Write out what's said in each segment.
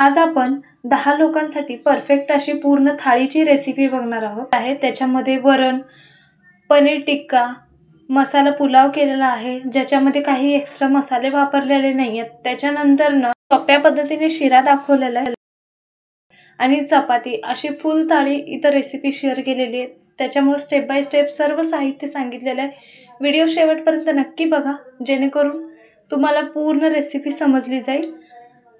आज आपण 10 लोकांसाठी परफेक्ट अशी पूर्ण थाळीची रेसिपी बघणार आहोत. त्याच्यामध्ये वरण, पनीर टिक्का, मसाला पुलाव केलेला आहे, ज्याच्यामध्ये काही एक्स्ट्रा मसाले वापरलेले नाहीयेत. त्याच्यानंतर सोप्या पद्धतीने शिरा दाखवलेला आहे आणि चपाती अशी फुल थाळी इतर रेसिपी शेअर केलेली आहे. त्याच्यामुळे स्टेप बाय स्टेप सर्व साहित्य सांगितलेलं आहे. व्हिडिओ शेवटपर्यंत नक्की बघा, जेणेकरून तुम्हाला पूर्ण रेसिपी समजली जाईल.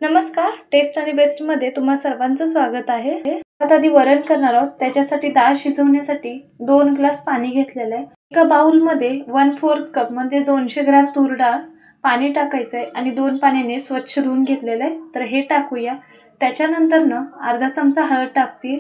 नमस्कार, टेस्ट आणि बेस्ट मध्ये तुम्हा सर्वांचं स्वागत आहे. आता आधी वरण करणार आहोत. त्याच्यासाठी डाळ शिजवण्यासाठी 2 ग्लास पाणी घेतलेलं आहे. एका बाउल मध्ये 1/4 कप म्हणजे 200 ग्रॅम तूर डाळ पाणी टाकायचंय आणि 2 पाण्याने स्वच्छ धुवून घेतलेलं आहे. तर हे टाकूया. त्याच्यानंतर अर्धा चमचा हळद टाकते,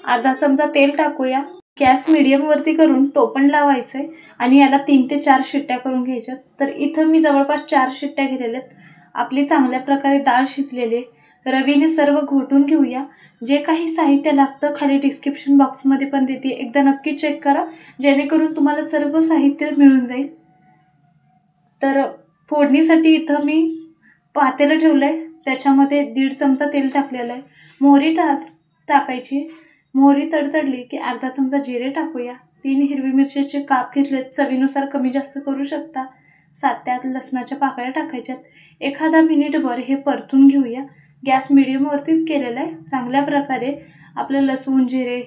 अर्धा चमचा तेल टाकूया. गॅस मीडियम वरती करून टोपण लावायचंय आणि याला 3 ते 4 शिट्ट्या करून घ्यायच्या. तर इथं मी जवळपास 4 शिट्ट्या घेतलेल्या आहेत. आपली चांगल्या प्रकारे डाळ शिजलेली आहे. रवीने सर्व घोटून घेऊया. जे काही साहित्य लागतं खाली डिस्क्रिप्शन बॉक्समध्ये पण देते, एकदा नक्की चेक करा, जेणेकरून तुम्हाला सर्व साहित्य मिळून जाईल. तर फोडणीसाठी इथं मी पातेलं ठेवलंय, त्याच्यामध्ये 1.5 चमचा तेल टाकलेलं आहे. मोहरी टाकायची. मोहरी तडतडली की अर्धा चमचा जिरे टाकूया. 3 हिरवी मिरच्याचे काप घेतलेत, चवीनुसार कमी जास्त करू शकता. 7 ते 8 लसणाच्या पाकळ्या टाकायच्यात. एखादा मिनिटभर हे परतून घेऊया. गॅस मीडियम वरतीच केलेला आहे. चांगल्या प्रकारे आपलं लसूण, जिरे,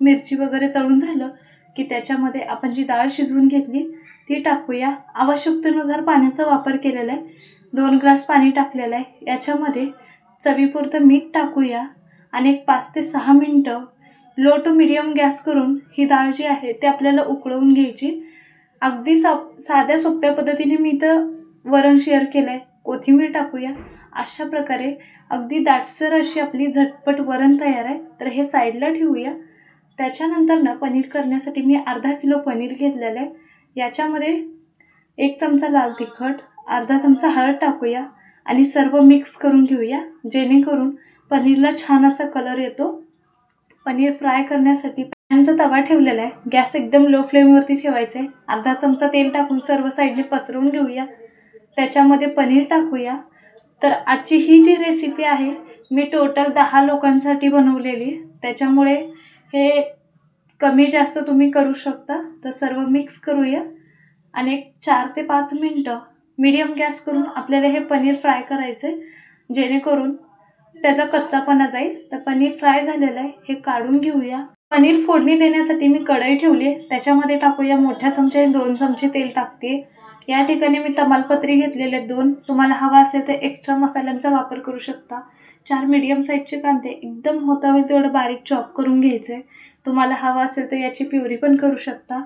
मिरची वगैरे तळून झालं की त्याच्यामध्ये आपण जी डाळ शिजवून घेतली ती टाकूया. आवश्यकतेनुसार पाण्याचा वापर केलेला आहे. 2 ग्लास पाणी टाकलेलं आहे. याच्यामध्ये चवीपुरतं मीठ टाकूया आणि 5 ते 6 मिनिटं लो टू मीडियम गॅस करून ही डाळ जी आहे ते आपल्याला उकळवून घ्यायची. अगदी साध्या सोप्या पद्धतीने मी इथं वरण शेअर केलंय. कोथिंबीर टाकूया. अशा प्रकारे अगदी दाटसर अशी आपली झटपट वरण तयार आहे. तर हे साईडला ठेवूया. त्याच्यानंतर पनीर करण्यासाठी मी अर्धा किलो पनीर घेतलेलं आहे. याच्यामध्ये 1 चमचा लाल तिखट, अर्धा चमचा हळद टाकूया आणि सर्व मिक्स करून घेऊया, जेणेकरून पनीरला छान असा कलर येतो. पनीर फ्राय करण्यासाठी पॅनचा तवा ठेवलेला आहे. गॅस एकदम लो फ्लेमवरती ठेवायचा आहे. अर्धा चमचा तेल टाकून सर्व साईडने पसरवून घेऊया. त्याच्यामध्ये पनीर टाकूया. तर आजची ही जी रेसिपी आहे मी टोटल 10 लोकांसाठी बनवलेली, त्याच्यामुळे हे कमी जास्त तुम्ही करू शकता. तर सर्व मिक्स करूया आणि 4 ते 5 मिनिटं मीडियम गॅस करून आपल्याला हे पनीर फ्राय करायचं आहे, जेणेकरून त्याचा कच्चापणा जाईल. तर पनीर फ्राय झालेलं आहे, हे काढून घेऊया. पनीर फोडणी देण्यासाठी मी कढई ठेवली आहे. त्याच्यामध्ये टाकूया मोठ्या चमच्याने 2 चमचे तेल टाकते. या ठिकाणी मी तमालपत्री घेतलेले 2. तुम्हाला हवा असेल तर एक्स्ट्रा मसाल्यांचा वापर करू शकता. 4 मीडियम साईजचे कांदे एकदम होता होईल तेवढं बारीक चॉप करून घ्यायचे. तुम्हाला हवा असेल तर याची प्युरी पण करू शकता.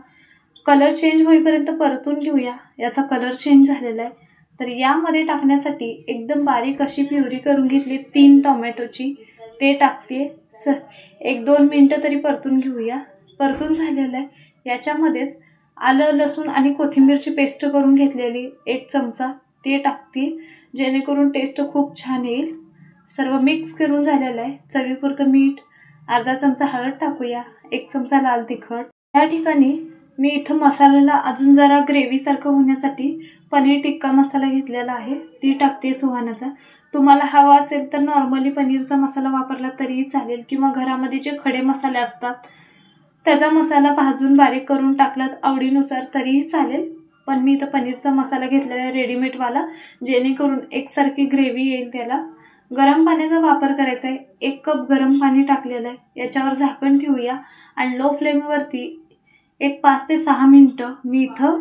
कलर चेंज होईपर्यंत परतून घेऊया. याचा कलर चेंज झालेला आहे. तर यामध्ये टाकण्यासाठी एकदम बारीक अशी प्युरी करून घेतली 3 टोमॅटोची, ते टाकते. 1-2 मिनिटं तरी परतून घेऊया. परतून झालेलं आहे. याच्यामध्येच आलं, लसूण आणि कोथिंबीरची पेस्ट करून घेतलेली 1 चमचा ते टाकते, जेणेकरून टेस्ट खूप छान येईल. सर्व मिक्स करून झालेलं आहे. चवीपुरतं मीठ, अर्धा चमचा हळद टाकूया, 1 चमचा लाल तिखट. या ठिकाणी मी इथं मसाल्याला अजून जरा ग्रेव्हीसारखं होण्यासाठी पनीर टिक्का मसाला घेतलेला आहे, ती टाकते सुहानाचा. तुम्हाला हवा असेल तर नॉर्मली पनीरचा मसाला वापरला तरीही चालेल, किंवा घरामध्ये जे खडे मसाले असतात त्याचा मसाला भाजून बारीक करून टाकलात आवडीनुसार तरीही चालेल. पण मी इथं पनीरचा मसाला घेतलेला आहे रेडीमेडवाला, जेणेकरून एकसारखी ग्रेव्ही येईल त्याला. गरम पाण्याचा वापर करायचा आहे. 1 कप गरम पाणी टाकलेलं आहे. याच्यावर झाकण ठेवूया आणि लो फ्लेमवरती 5 ते 6 मिनिटं मी इथं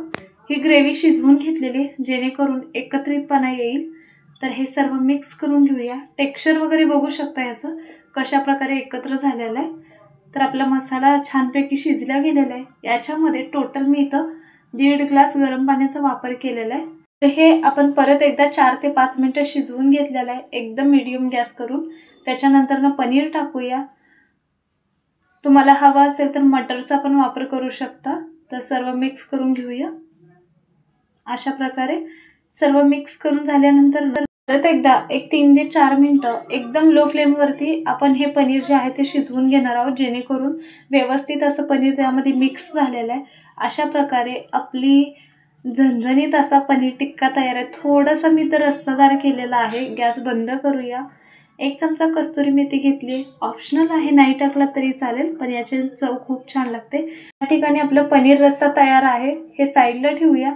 ही ग्रेव्ही शिजवून घेतलेली, जेणेकरून एकत्रितपणा येईल. तर हे सर्व मिक्स करून घेऊया. टेक्स्चर वगैरे बघू शकता याचं कशा प्रकारे एकत्र झालेलं आहे. तर आपला मसाला छानपैकी शिजला गेलेला आहे. याच्यामध्ये टोटल मी इथं 1.5 ग्लास गरम पाण्याचा वापर केलेला आहे. तर हे आपण परत एकदा 4 ते 5 मिनिटं शिजवून घेतलेलं आहे, एकदम मीडियम गॅस करून. त्याच्यानंतर पनीर टाकूया. तुम्हाला हवा असेल तर मटरचा पण वापर करू शकता. तर सर्व मिक्स करून घेऊया. अशा प्रकारे सर्व मिक्स करून झाल्यानंतर परत एकदा 3 ते 4 मिनिटं एकदम लो फ्लेमवरती आपण हे पनीर जे आहे ते शिजवून घेणार आहोत, जेणेकरून व्यवस्थित असं पनीर त्यामध्ये मिक्स झालेलं आहे. अशा प्रकारे आपली झणझणीत असा पनीर टिक्का तयार आहे. थोडासा मी तर रस्सादार केलेला आहे. गॅस बंद करूया. 1 चमचा कस्तुरी मेथी घेतली, ऑप्शनल आहे, नाही टाकला तरी चालेल, पण याची चव खूप छान लागते। या ठिकाणी आपलं पनीर रस्सा तयार आहे, हे साईडला ठेवूया।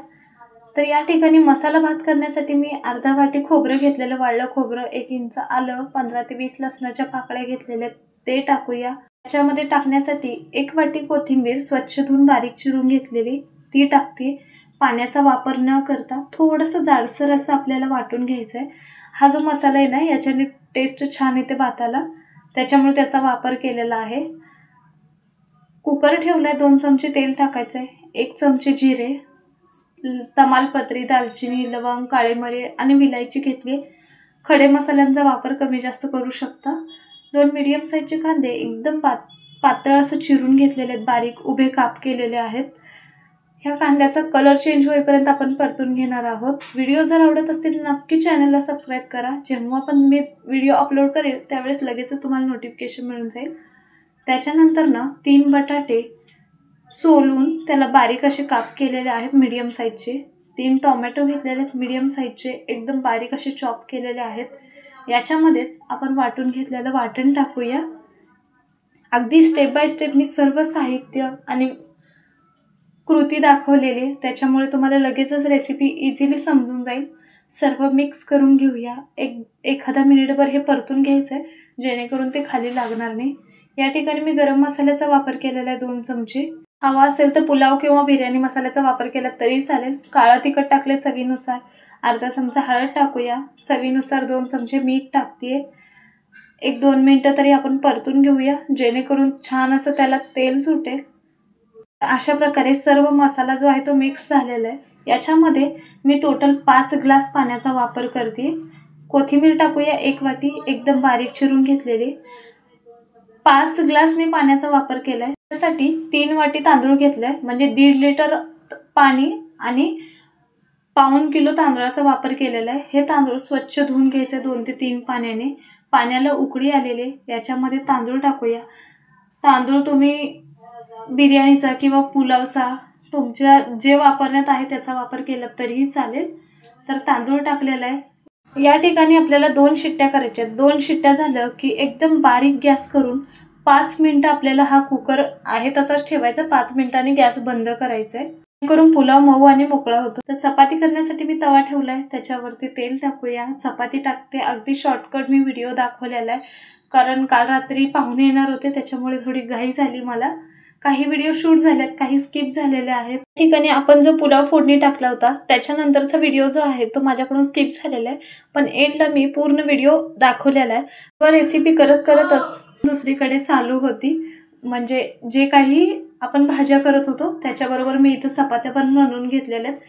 तर या ठिकाणी मसाला भात करण्यासाठी मी अर्धा वाटी खोबरं घेतलेलं, वाळलं खोबरं, 1 इंच आलं, 15 ते 20 लसणाच्या पाकळ्या घेतलेल्या ते टाकूया। त्याच्यामध्ये टाकण्यासाठी 1 वाटी कोथिंबीर स्वच्छ धुवून बारीक चिरून घेतलेली ती टाकते। पाण्याचा वापर न करता थोडंसं जाडसर असं आपल्याला वाटून घ्यायचं आहे। हा जो मसाला आहे ना, याच्याने टेस्ट छान येते भाताला, त्याच्यामुळे त्याचा वापर केलेला आहे। कुकर ठेवलाय, 2 चमचे तेल टाकायचं आहे, 1 चमचे जिरे, तमालपत्री, दालचिनी, लवंग, काळे मिरे आणि विलायची घेतली। खडे मसाल्यांचा वापर कमी जास्त करू शकता। 2 मीडियम साईजचे कांदे एकदम पातळ असं चिरून घेतलेले आहेत, बारीक उभे काप केलेले आहेत। ह्या कांद्याचा कलर चेंज होईपर्यंत आपण परतून घेणार आहोत। व्हिडिओ जर आवडत असतील नक्की चॅनलला सबस्क्राईब करा, जेव्हा पण मी व्हिडिओ अपलोड करेल त्यावेळेस लगेच तुम्हाला नोटिफिकेशन मिळून जाईल। त्याच्यानंतर ना 3 बटाटे सोलून त्याला बारीक असे काप केलेले आहेत मीडियम साईजचे। 3 टोमॅटो घेतलेले आहेत मीडियम साईजचे, एकदम बारीक असे चॉप केलेले आहेत। याच्यामध्येच आपण वाटून घेतलेलं वाटण टाकूया। अगदी स्टेप बाय स्टेप मी सर्व साहित्य आणि कृती दाखवलेली, त्याच्यामुळे तुम्हाला लगेचच रेसिपी इझिली समजून जाईल। सर्व मिक्स करून घेऊया। एखादा मिनिटभर हे परतून घ्यायचं आहे, जेणेकरून ते खाली लागणार नाही। या ठिकाणी मी गरम मसाल्याचा वापर केलेला आहे 2 चमचे। हवा असेल तर पुलाव किंवा बिर्याणी मसाल्याचा वापर केला तरी चालेल। काळं तिखट टाकले चवीनुसार, अर्धा चमचा हळद टाकूया, चवीनुसार 2 चमचे मीठ टाकते। 1-2 मिनिटं तरी आपण परतून घेऊया, जेणेकरून छान असं त्याला तेल सुटेल। अशा प्रकारे सर्व मसाला जो आहे तो मिक्स झालेला आहे। याच्यामध्ये मी टोटल 5 ग्लास पाण्याचा वापर करते। कोथिंबीर टाकूया 1 वाटी, एकदम बारीक चिरून घेतलेली। 5 ग्लास मी पाण्याचा वापर केलाय, त्यासाठी 3 वाटी तांदूळ घेतलाय, म्हणजे 1.5 लिटर पाणी आणि पाऊण किलो तांदळाचा वापर केलेला आहे। हे तांदूळ स्वच्छ धुवून घ्यायचे 2 ते 3 पाण्याने। पाण्याला उकळी आलेले, याच्यामध्ये तांदूळ टाकूया। तांदूळ तुम्ही बिर्याणीचा किंवा पुलावचा तुमच्या जे वापरण्यात आहे त्याचा वापर केला तरीही चालेल। तर तांदूळ टाकलेला आहे। या ठिकाणी आपल्याला 2 शिट्ट्या करायच्या आहेत। 2 शिट्ट्या झालं की एकदम बारीक गॅस करून 5 मिनिटं आपल्याला हा कुकर आहे तसाच ठेवायचा, 5 मिनिटांनी गॅस बंद करायचा आहे, करून पुलाव मऊ आणि मोकळा होतो। तर चपाती करण्यासाठी मी तवा ठेवलाय, त्याच्यावरती तेल टाकूया, चपाती टाकते। अगदी शॉर्टकट मी व्हिडिओ दाखवलेला आहे, कारण काल रात्री पाहुणे येणार होते, त्याच्यामुळे थोडी घाई झाली मला। काही व्हिडिओ शूट झालेत, काही स्किप झालेले आहेत। ठिकाणी आपण जो पुलाव फोडणी टाकला होता त्याच्यानंतरचा व्हिडिओ जो आहे तो माझ्याकडून स्किप झालेला आहे, पण एंडला मी पूर्ण व्हिडिओ दाखवलेला आहे। व रेसिपी करत करतच दुसरीकडे चालू होती, म्हणजे जे काही आपण भाज्या करत होतो त्याच्याबरोबर मी इथं चपात्या पण बनवून घेतलेल्या आहेत।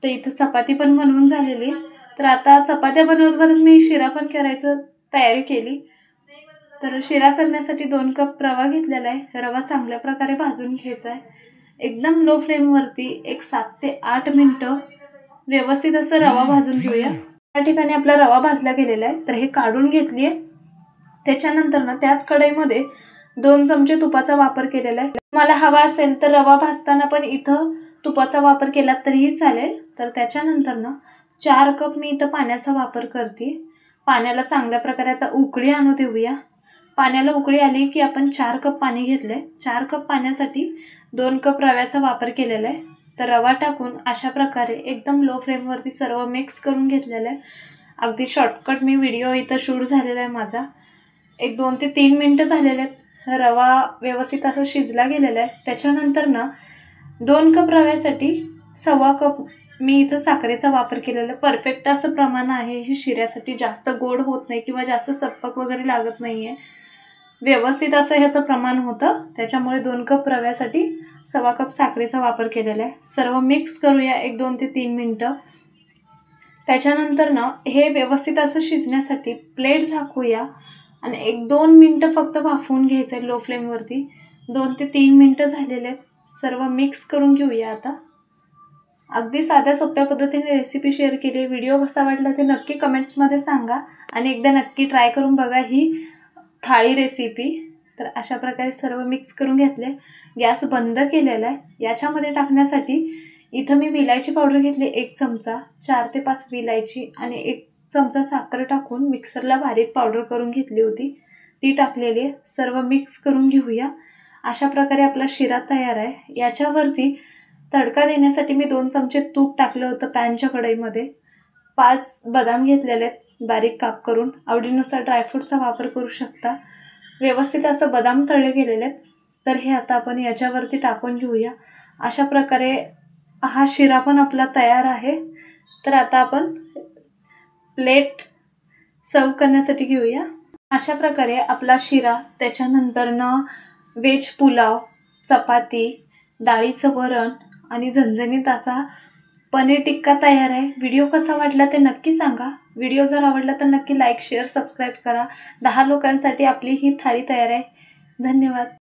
तर इथं चपाती पण बनवून झालेली, तर आता चपात्या बनवत मी शिरा पण करायचं तयारी केली। तर शिरा करण्यासाठी 2 कप रवा घेतलेला आहे। रवा चांगल्या प्रकारे भाजून घ्यायचा आहे, एकदम लो फ्लेमवरती 7 ते 8 मिनिटं व्यवस्थित असं रवा भाजून घेऊया। या ठिकाणी आपला रवा भाजला गेलेला आहे, तर हे काढून घेतलीये। त्याच्यानंतर ना त्याच कढईमध्ये 2 चमचे तुपाचा वापर केलेला आहे। मला हवा असेल तर रवा भाजताना पण इथं तुपाचा वापर केला तरीही चालेल। तर त्याच्यानंतर ना 4 कप मी इथं पाण्याचा वापर करते। पाण्याला चांगल्या प्रकारे आता उकळी आणू देऊया। पाण्याला उकळी आली की आपण 4 कप पाणी घेतलंय। 4 कप पाण्यासाठी 2 कप रव्याचा वापर केलेला आहे। तर रवा टाकून अशा प्रकारे एकदम लो फ्लेमवरती सर्व मिक्स करून घेतलेलं आहे। अगदी शॉर्टकट मी व्हिडिओ इथं शूट झालेला आहे माझा। 2 ते 3 मिनिटं झालेले आहेत। रवा व्यवस्थित असं शिजला गेलेला आहे। त्याच्यानंतर ना 2 कप रव्यासाठी 1.25 कप मी इथं साखरेचा वापर केलेला आहे। परफेक्ट असं प्रमाण आहे हे शिऱ्यासाठी, जास्त गोड होत नाही किंवा जास्त सप्पक वगैरे लागत नाहीये, व्यवस्थित असं ह्याचं प्रमाण होतं। त्याच्यामुळे 2 कप रव्यासाठी 1.25 कप साखरेचा वापर केलेला आहे। सर्व मिक्स करूया 2 ते 3 मिनिटं। त्याच्यानंतर ना हे व्यवस्थित असं शिजण्यासाठी प्लेट झाकूया आणि 1-2 मिनिटं फक्त वाफवून घ्यायचं आहे लो फ्लेमवरती। 2 ते 3 मिनिटं झालेले आहेत। सर्व मिक्स करून घेऊया आता। अगदी साध्या सोप्या पद्धतीने रेसिपी शेअर केली। व्हिडिओ कसा वाटला ते नक्की कमेंट्समध्ये सांगा आणि एकदा नक्की ट्राय करून बघा ही थाळी रेसिपी। तर अशा प्रकारे सर्व मिक्स करून घेतले, गॅस बंद केलेला आहे। याच्यामध्ये टाकण्यासाठी इथं मी विलायची पावडर घेतली 1 चमचा, 4 ते 5 विलायची आणि 1 चमचा साखर टाकून मिक्सरला बारीक पावडर करून घेतली होती, ती टाकलेली आहे. सर्व मिक्स करून घेऊया. अशा प्रकारे आपला शिरा तयार आहे. याच्यावरती तडका देण्यासाठी मी 2 चमचे तूप टाकलं होतं पॅनच्या कढईमध्ये. 5 बदाम घेतलेले आहेत बारीक काप करून. आवडीनुसार ड्रायफ्रूटचा वापर करू शकता. व्यवस्थित असं बदाम तळले गेलेले आहेत. तर हे आता आपण याच्यावरती टाकून घेऊया. अशा प्रकारे हा शिरा पण आपला तयार आहे. तर आता आपण प्लेट सर्व करण्यासाठी घेऊया. अशा प्रकारे आपला शिरा, त्याच्यानंतरनं व्हेज पुलाव, चपाती, डाळीचं वरण आणि झणझणीत असा पनीर टिक्का तयार आहे. व्हिडिओ कसा वाटला ते नक्की सांगा. व्हिडिओ जर आवडला तर नक्की लाईक, शेअर, सबस्क्राईब करा. 10 लोकांसाठी आपली ही थाळी तयार आहे. धन्यवाद.